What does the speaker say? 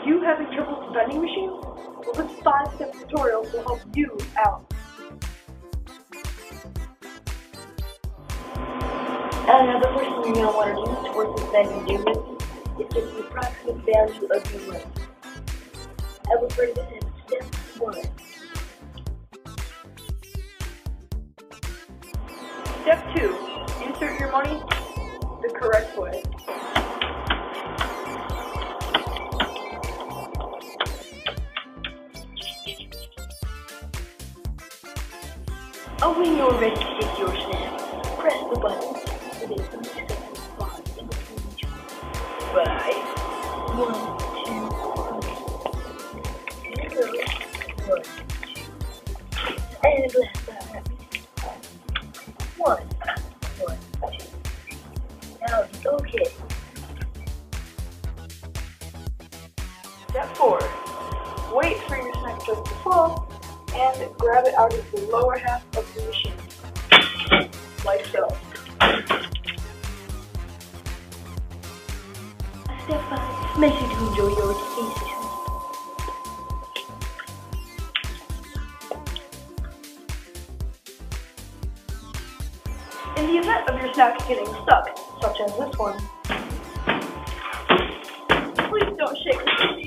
You having trouble with the vending machine? Well, this 5-step tutorial will help you out. Now the first thing you're going to want to do towards this vending machine is get the approximate value of your money. I will refer to this as step 1. Step 2. Insert your money the correct way. When you're ready to take your snap, press the button with a 3-second pause in between each one. 5, 1, 2, 3. 0, 1, 2. And last but not least, 1, 1, 2, 3. Now it's okay. Step 4. Wait for your snack clip to fall and grab it out of the lower half of the machine, like so. Step 5. Make sure to enjoy your tasty snack. In the event of your snack getting stuck, such as this one, please don't shake it.